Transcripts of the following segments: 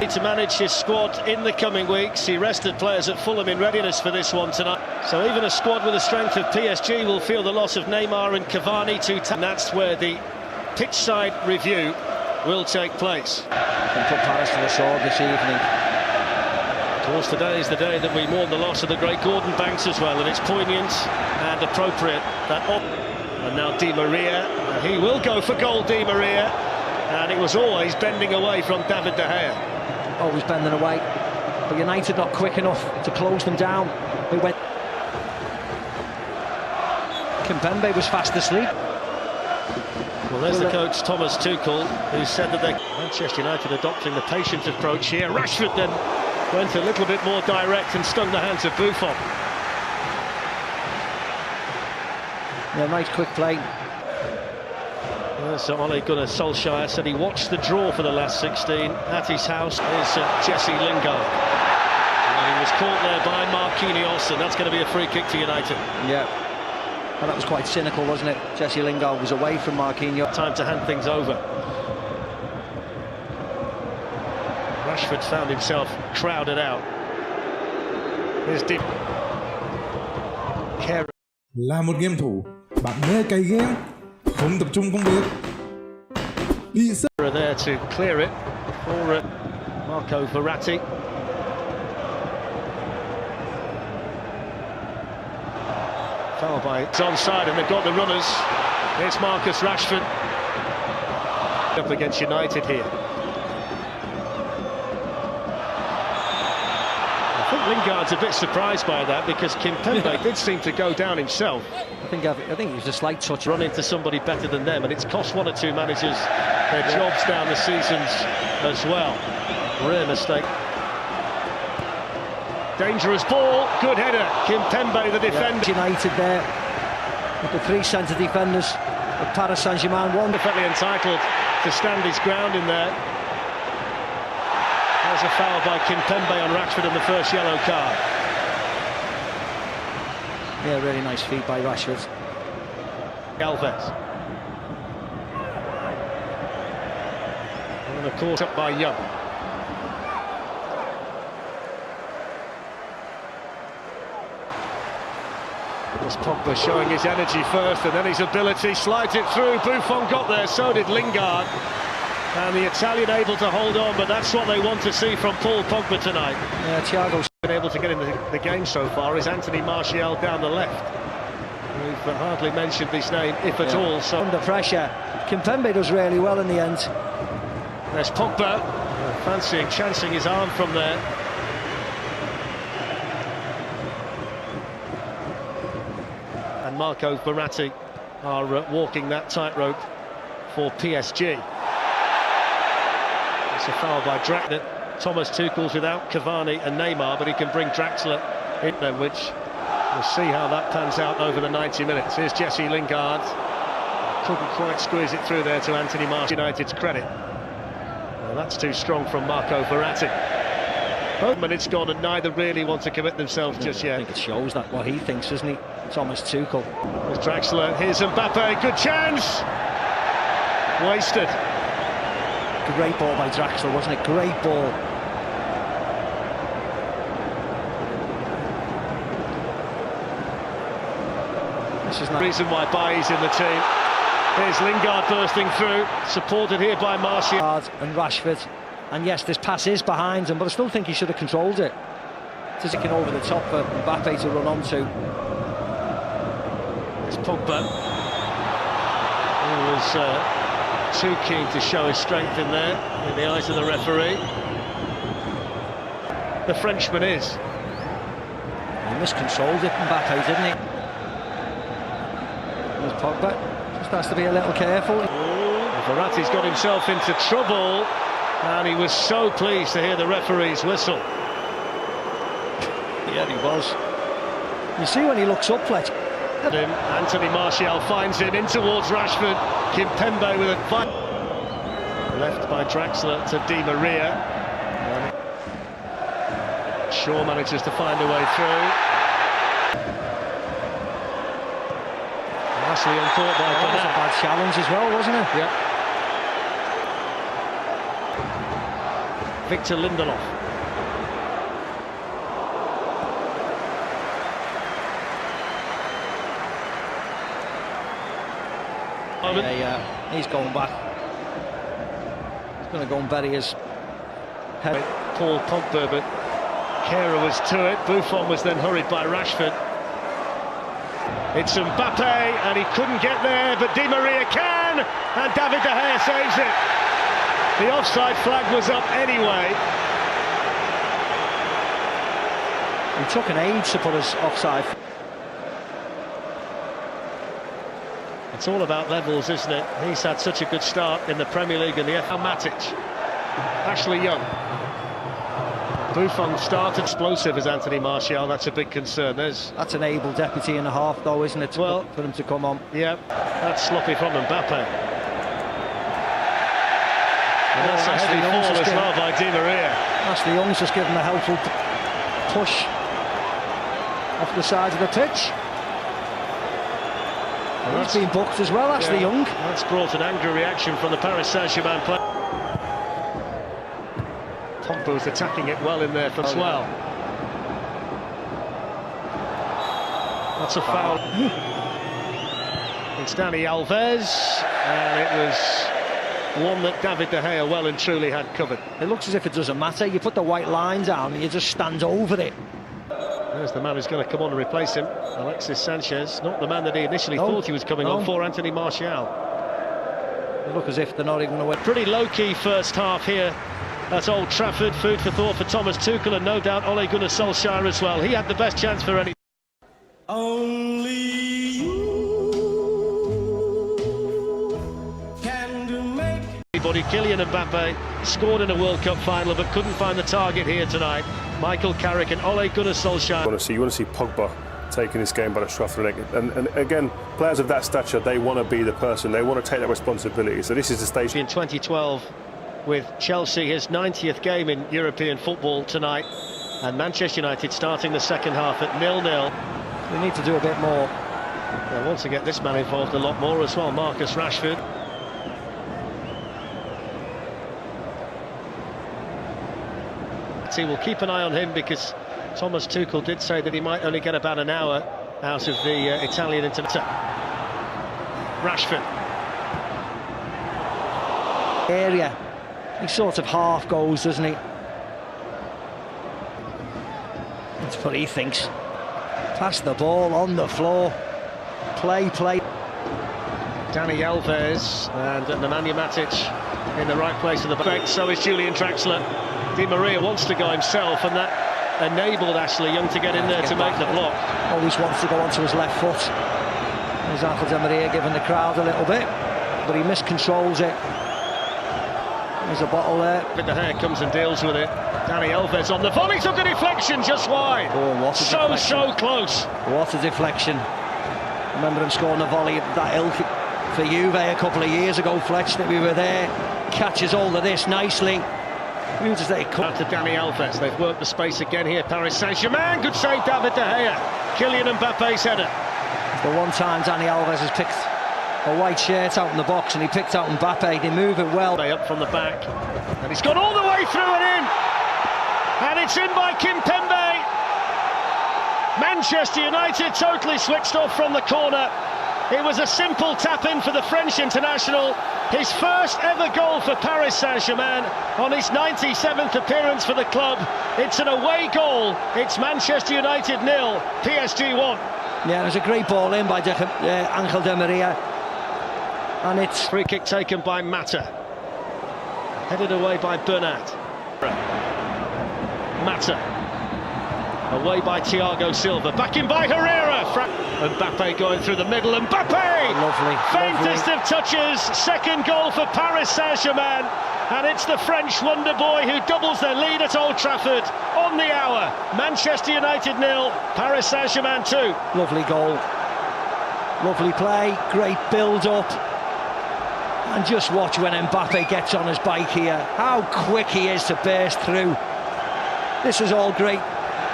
To manage his squad in the coming weeks. He rested players at Fulham in readiness for this one tonight. So even a squad with the strength of PSG will feel the loss of Neymar and Cavani and that's where the pitch side review will take place. Can put Paris to the sword this evening. Of course, today is the day that we mourn the loss of the great Gordon Banks as well, and it's poignant and appropriate that. And now Di Maria, he will go for goal, Di Maria, and it was always bending away from David De Gea. Always bending away, but United not quick enough to close them down. We went. Kimpembe was fast asleep. Well, there's the coach Thomas Tuchel, who said that Manchester United adopting the patient approach here. Rashford then went a little bit more direct and stung the hands of Buffon. Yeah, nice quick play. So Ole Gunnar Solskjaer said he watched the draw for the last 16 at his house. Is Jesse Lingard. And he was caught there by Marquinhos, and that's going to be a free kick to United. Yeah, and that was quite cynical, wasn't it? Jesse Lingard was away from Marquinhos. Time to hand things over. Rashford found himself crowded out. Here's Deep. Là một game thủ, bạn mê cày game, không tập trung công việc. Đi sớm. There to clear it for Marco Verratti. Foul by it's onside, and they've got the runners. It's Marcus Rashford up against United here. I think Lingard's a bit surprised by that, because Kimpembe did seem to go down himself. I think it was a slight touch. Run into somebody better than them, and it's cost one or two managers their jobs down the seasons as well. Rare mistake. Dangerous ball, good header. Kimpembe, the defender. United there with the three centre defenders of Paris Saint-Germain. One perfectly entitled to stand his ground in there. There's a foul by Kimpembe on Rashford and the first yellow card. Yeah, really nice feed by Rashford. Alves. And of course up by Young. There's Pogba showing his energy first, and then his ability, slides it through. Buffon got there, so did Lingard. And the Italian able to hold on, but that's what they want to see from Paul Pogba tonight. Yeah, Thiago's been able to get in the game so far is Anthony Martial down the left. We've hardly mentioned his name, if at all. So under pressure, Kimpembe does really well in the end. There's Pogba, fancying, chancing his arm from there. And Marco Verratti are walking that tightrope for PSG. It's a foul by Draxler. Thomas Tuchel's without Cavani and Neymar, but he can bring Draxler in them, which we'll see how that pans out over the 90 minutes. Here's Jesse Lingard. Couldn't quite squeeze it through there to Anthony Martial. United's credit. Well, that's too strong from Marco Verratti. Both minutes gone, and neither really want to commit themselves just yet. I think it shows that what he thinks, doesn't he? Thomas Tuchel. There's Draxler. Here's Mbappe. Good chance. Wasted. Great ball by Draxler, wasn't it? Great ball. This is not the reason why Bailly's in the team. Here's Lingard bursting through, supported here by Martial and Rashford. And yes, this pass is behind him, but I still think he should have controlled it. Just looking over the top for Mbappe to run onto. It's Pogba, who was too keen to show his strength in there, in the eyes of the referee. The Frenchman is. He miscontrolled it, Mbappe, didn't he? There's Pogba. Just has to be a little careful. Verratti's got himself into trouble, and he was so pleased to hear the referee's whistle. Yeah, he was. You see when he looks up, Fletch. Anthony Martial finds him in towards Rashford. Kimpembe with a fight. Left by Draxler to Di Maria. Shaw manages to find a way through. Lastly uncaught by That was a bad challenge as well, wasn't it? Yeah. Victor Lindelof. Yeah, he's going back. He's going to go and bury his head. Paul Pogba, but Kehrer was to it. Buffon was then hurried by Rashford. It's Mbappe, and he couldn't get there, but Di Maria can, and David De Gea saves it. The offside flag was up anyway. He took an age to put us offside. It's all about levels, isn't it? He's had such a good start in the Premier League and the FA. Matic, Ashley Young. Buffon started explosive as Anthony Martial. That's a big concern. That's an able deputy and a half, though, isn't it? For him to come on. Yeah, that's sloppy from Mbappe. And that's Ashley Young as well by Di Maria. Ashley Young's just given a helpful push off the side of the pitch. And he's been booked as well, Ashley Young. That's brought an angry reaction from the Paris Saint-Germain player. Pogba's attacking it well in there as well. That's a foul. It's Dani Alves, and it was one that David De Gea well and truly had covered. It looks as if it doesn't matter. You put the white line down and you just stand over it. There's the man who's going to come on and replace him, Alexis Sanchez, not the man that he initially thought he was coming on for, Anthony Martial. They look as if they're not even going to win. Pretty low-key first half here at Old Trafford. Food for thought for Thomas Tuchel, and no doubt Ole Gunnar Solskjaer as well. He had the best chance for any. Only you can make. Kylian Mbappe scored in a World Cup final but couldn't find the target here tonight. Michael Carrick and Ole Gunnar Solskjaer. You want to see Pogba taking this game by the scruff of the neck, and again, players of that stature, they want to be the person, they want to take that responsibility. So this is the stage. In 2012 with Chelsea, his 90th game in European football tonight, and Manchester United starting the second half at 0-0. We need to do a bit more. They want to get this man involved a lot more as well, Marcus Rashford. We'll keep an eye on him because Thomas Tuchel did say that he might only get about an hour out of the Italian international. Rashford. Area. He sort of half goes, doesn't he? That's what he thinks. Pass the ball on the floor. Play. Dani Alves and Nemanja Matic in the right place in the back. So is Julian Draxler. Di Maria wants to go himself, and that enabled Ashley Young to get in there to make the block. Always wants to go onto his left foot. There's Angel Di Maria giving the crowd a little bit, but he miscontrols it. There's a bottle there. But De Gea comes and deals with it. Dani Alves on the volley, took a deflection just wide. Oh, what a deflection. So close. What a deflection. Remember him scoring a volley at that ilk for Juve a couple of years ago, Fletch, that we were there. Catches hold of this nicely. Out to Dani Alves. They've worked the space again here. Paris Saint-Germain. Good save, David De Gea. Kylian Mbappe's header. The one time Dani Alves has picked a white shirt out in the box and he picked out Mbappe. They move it well. Up from the back, and he's gone all the way through and in, and it's in by Kimpembe. Manchester United totally switched off from the corner. It was a simple tap-in for the French international. His first ever goal for Paris Saint-Germain on his 97th appearance for the club. It's an away goal. It's Manchester United 0, PSG 1. Yeah, it was a great ball in by Angel Di Maria. And it's free kick taken by Mata. Headed away by Bernat. Mata. Away by Thiago Silva. Back in by Herrera. Mbappe going through the middle. Mbappe! Lovely. Faintest of touches. Second goal for Paris Saint-Germain. And it's the French wonder boy who doubles their lead at Old Trafford on the hour. Manchester United 0, Paris Saint-Germain 2. Lovely goal. Lovely play. Great build-up. And just watch when Mbappe gets on his bike here. How quick he is to burst through. This is all great.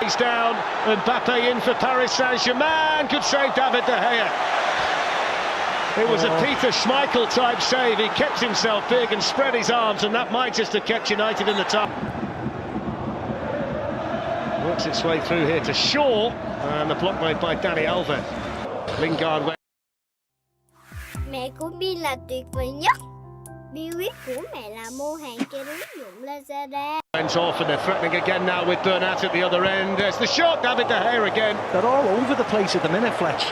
He's down, Mbappe in for Paris Saint-Germain. Good save, David De Gea. It was a Peter Schmeichel type save. He kept himself big and spread his arms, and that might just have kept United in the top. works its way through here to Shaw, and the block made by Dani Alves. Lingard went. Mẹ của Bin là tuyệt vời nhất. Bí quyết của mẹ là mua hàng trên ứng dụng Lazada. Went off and they're threatening again now with Bernat at the other end. There's the shot, David De Gea again. They're all over the place at the minute, Fletch.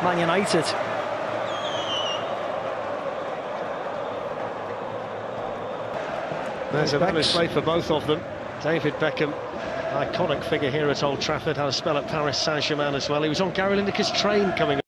Man United. There's a lovely play for both of them. David Beckham, iconic figure here at Old Trafford, had a spell at Paris Saint-Germain as well. He was on Gary Lineker's train coming